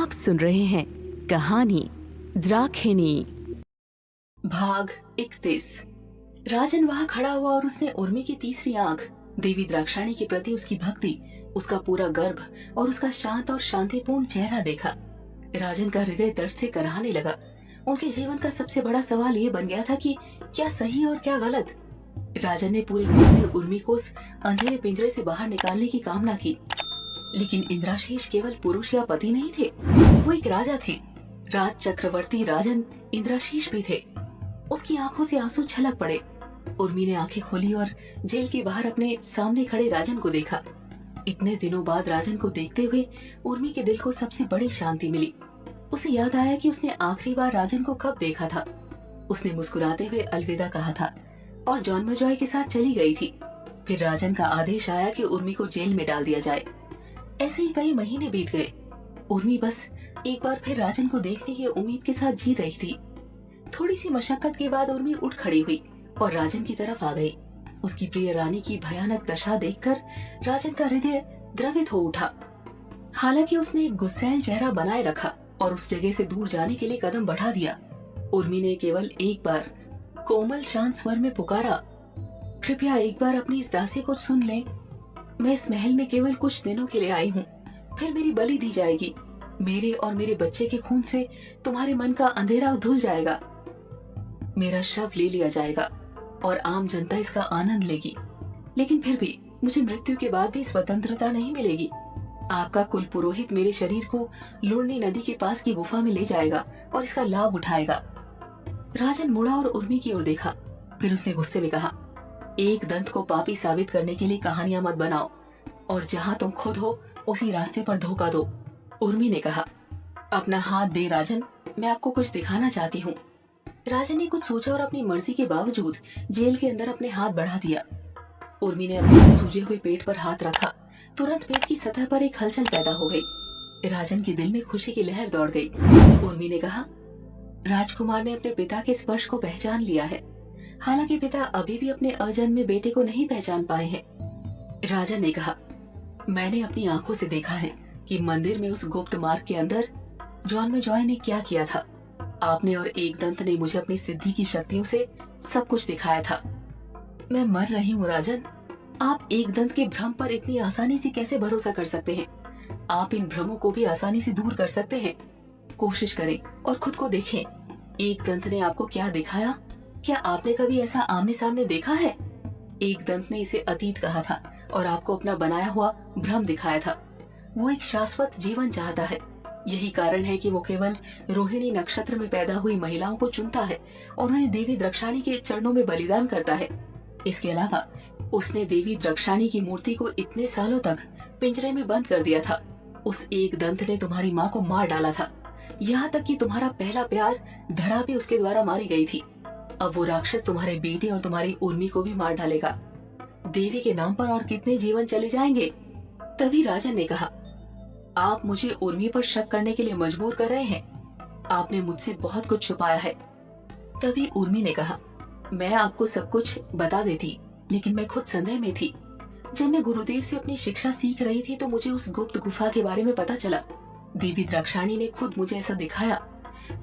आप सुन रहे हैं कहानी द्राक्षिणी। भाग 31। राजन वहाँ खड़ा हुआ और उसने उर्मी की तीसरी आंख, देवी द्राक्षाणी के प्रति उसकी भक्ति, उसका पूरा गर्भ और उसका शांत और शांतिपूर्ण चेहरा देखा। राजन का हृदय दर्द से कराहने लगा। उनके जीवन का सबसे बड़ा सवाल ये बन गया था कि क्या सही और क्या गलत। राजन ने पूरे मन से उर्मी को उस अंधेरे पिंजरे से बाहर निकालने की कामना की, लेकिन इंद्राशीष केवल पुरुष या पति नहीं थे, वो एक राजा थे। राज चक्रवर्ती राजन इंद्राशीष भी थे। उसकी आंखों से आंसू छलक पड़े। उर्मी ने आंखें खोली और जेल के बाहर अपने सामने खड़े राजन को देखा। इतने दिनों बाद राजन को देखते हुए उर्मी के दिल को सबसे बड़ी शांति मिली। उसे याद आया कि उसने आखिरी बार राजन को कब देखा था। उसने मुस्कुराते हुए अलविदा कहा था और जॉनमेजॉय के साथ चली गई थी। फिर राजन का आदेश आया कि उर्मी को जेल में डाल दिया जाए। ऐसे ही कई महीने बीत गए। उर्मी बस एक बार फिर राजन को देखने की उम्मीद के साथ जी रही थी। थोड़ी सी मशक्कत के बाद उर्मी उठ खड़ी हुई और राजन की तरफ आ गई। उसकी प्रिय रानी की भयानक दशा देखकर राजन का हृदय द्रवित हो उठा। हालांकि उसने एक गुस्सैल चेहरा बनाए रखा और उस जगह से दूर जाने के लिए कदम बढ़ा दिया। उर्मी ने केवल एक बार कोमल शांत स्वर में पुकारा, कृपया एक बार अपनी इस दासी को सुन ले। मैं इस महल में केवल कुछ दिनों के लिए आई हूँ, फिर मेरी बलि दी जाएगी। मेरे और मेरे बच्चे के खून से तुम्हारे मन का अंधेरा धुल जाएगा। मेरा शव ले लिया जाएगा और आम जनता इसका आनंद लेगी, लेकिन फिर भी मुझे मृत्यु के बाद भी स्वतंत्रता नहीं मिलेगी। आपका कुल पुरोहित मेरे शरीर को लुड़नी नदी के पास की गुफा में ले जाएगा और इसका लाभ उठाएगा। राजन मुड़ा और उर्मी की ओर देखा। फिर उसने गुस्से में कहा, एक दंत को पापी साबित करने के लिए कहानियां मत बनाओ और जहां तुम खुद हो उसी रास्ते पर धोखा दो। उर्मी ने कहा, अपना हाथ दे राजन, मैं आपको कुछ दिखाना चाहती हूँ। राजन ने कुछ सोचा और अपनी मर्जी के बावजूद जेल के अंदर अपने हाथ बढ़ा दिया। उर्मी ने अपने सूजे हुए पेट पर हाथ रखा। तुरंत पेट की सतह पर एक हलचल पैदा हो गई। राजन के दिल में खुशी की लहर दौड़ गई। उर्मी ने कहा, राजकुमार ने अपने पिता के स्पर्श को पहचान लिया है। हालांकि पिता अभी भी अपने अजन्मे बेटे को नहीं पहचान पाए हैं। राजा ने कहा, मैंने अपनी आंखों से देखा है कि मंदिर में उस गुप्त मार्ग के अंदर जॉनमेजॉय ने क्या किया था। आपने और एक दंत ने मुझे अपनी सिद्धि की शक्तियों से सब कुछ दिखाया था। मैं मर रही हूँ राजन। आप एक दंत के भ्रम पर इतनी आसानी से कैसे भरोसा कर सकते हैं? आप इन भ्रमों को भी आसानी से दूर कर सकते हैं। कोशिश करें और खुद को देखें। एक दंत ने आपको क्या दिखाया? क्या आपने कभी ऐसा आमने सामने देखा है? एक दंत ने इसे अतीत कहा था और आपको अपना बनाया हुआ भ्रम दिखाया था। वो एक शाश्वत जीवन चाहता है। यही कारण है कि वो केवल रोहिणी नक्षत्र में पैदा हुई महिलाओं को चुनता है और उन्हें देवी द्राक्षाणी के चरणों में बलिदान करता है। इसके अलावा उसने देवी द्राक्षाणी की मूर्ति को इतने सालों तक पिंजरे में बंद कर दिया था। उस एक दंत ने तुम्हारी माँ को मार डाला था, यहाँ तक कि तुम्हारा पहला प्यार धरा भी उसके द्वारा मारी गई थी। अब वो राक्षस तुम्हारे बेटे और तुम्हारी उर्मी को भी मार डालेगा। देवी के नाम पर और कितने जीवन चले जाएंगे? तभी राजन ने कहा, आप मुझे उर्मी पर शक करने के लिए मजबूर कर रहे हैं। आपने मुझसे बहुत कुछ छुपाया है। तभी उर्मी ने कहा, मैं आपको सब कुछ बता देती, लेकिन मैं खुद संदेह में थी। जब मैं गुरुदेव से अपनी शिक्षा सीख रही थी तो मुझे उस गुप्त गुफा के बारे में पता चला। देवी द्राक्षाणी ने खुद मुझे ऐसा दिखाया।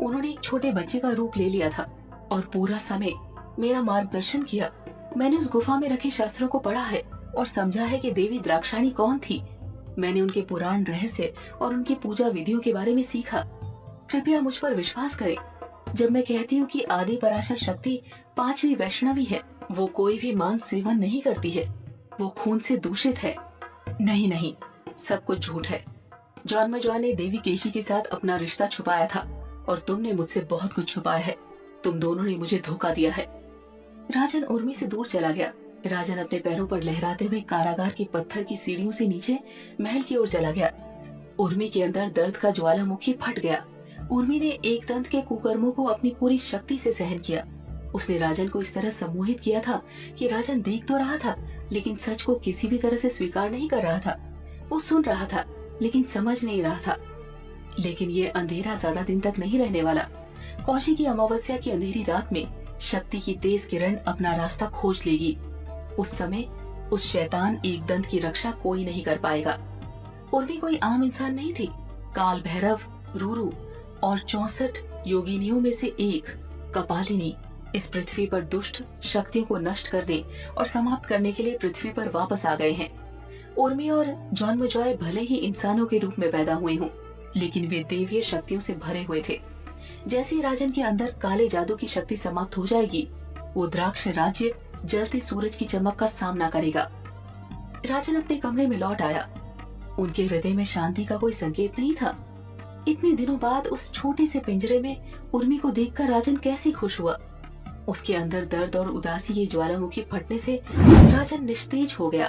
उन्होंने एक छोटे बच्चे का रूप ले लिया था और पूरा समय मेरा मार्गदर्शन किया। मैंने उस गुफा में रखे शास्त्रों को पढ़ा है और समझा है कि देवी द्राक्षाणी कौन थी। मैंने उनके पुराण रहस्य और उनकी पूजा विधियों के बारे में सीखा। कृपया मुझ पर विश्वास करें जब मैं कहती हूँ कि आदि पराशर शक्ति पांचवी वैष्णवी है। वो कोई भी मांस सेवन नहीं करती है। वो खून से दूषित है। नहीं नहीं, सब कुछ झूठ है। जॉनमेजॉय ने देवी केशी के साथ अपना रिश्ता छुपाया था और तुमने मुझसे बहुत कुछ छुपाया है। तुम दोनों ने मुझे धोखा दिया है। राजन उर्मी से दूर चला गया। राजन अपने पैरों पर लहराते हुए कारागार की पत्थर की सीढ़ियों से नीचे महल की ओर चला गया। उर्मी के अंदर दर्द का ज्वालामुखी फट गया। उर्मी ने एक दंत के कुकर्मों को अपनी पूरी शक्ति से सहन किया। उसने राजन को इस तरह सम्मोहित किया था कि राजन देख तो रहा था, लेकिन सच को किसी भी तरह से स्वीकार नहीं कर रहा था। वो सुन रहा था, लेकिन समझ नहीं रहा था। लेकिन ये अंधेरा ज्यादा दिन तक नहीं रहने वाला। कौशी की अमावस्या की अंधेरी रात में शक्ति की तेज किरण अपना रास्ता खोज लेगी। उस समय उस शैतान एक दंत की रक्षा कोई नहीं कर पाएगा। उर्मी कोई आम इंसान नहीं थी। काल भैरव रूरू और 64 योगिनियों में से एक कपालिनी इस पृथ्वी पर दुष्ट शक्तियों को नष्ट करने और समाप्त करने के लिए पृथ्वी पर वापस आ गए हैं। उर्मी और जॉनमजॉय भले ही इंसानों के रूप में पैदा हुए हों, लेकिन वे देवीय शक्तियों से भरे हुए थे। जैसे ही राजन के अंदर काले जादू की शक्ति समाप्त हो जाएगी, वो द्राक्ष राज्य जलते सूरज की चमक का सामना करेगा। राजन अपने कमरे में लौट आया। उनके हृदय में शांति का कोई संकेत नहीं था। इतने दिनों बाद उस छोटे से पिंजरे में उर्मी को देखकर राजन कैसे खुश हुआ। उसके अंदर दर्द और उदासी के ज्वालामुखी फटने से राजन निस्तेज हो गया।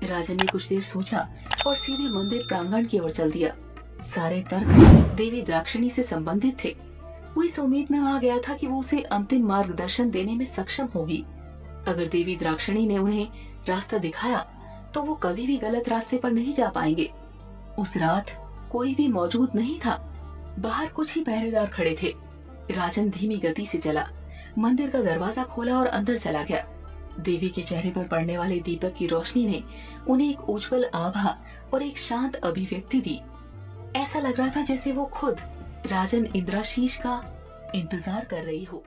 राजन ने कुछ देर सोचा और सीधे मंदिर प्रांगण की ओर चल दिया। सारे तर्क देवी द्राक्षिणी से संबंधित थे। वो इस उम्मीद में आ गया था कि वो उसे अंतिम मार्गदर्शन देने में सक्षम होगी। अगर देवी द्राक्षिणी ने उन्हें रास्ता दिखाया तो वो कभी भी गलत रास्ते पर नहीं जा पाएंगे। उस रात कोई भी मौजूद नहीं था। बाहर कुछ ही पहरेदार खड़े थे। राजन धीमी गति से चला, मंदिर का दरवाजा खोला और अंदर चला गया। देवी के चेहरे पर पड़ने वाले दीपक की रोशनी ने उन्हें एक उज्जवल आभा और एक शांत अभिव्यक्ति दी। ऐसा लग रहा था जैसे वो खुद राजन इंद्राशीष का इंतजार कर रही हो।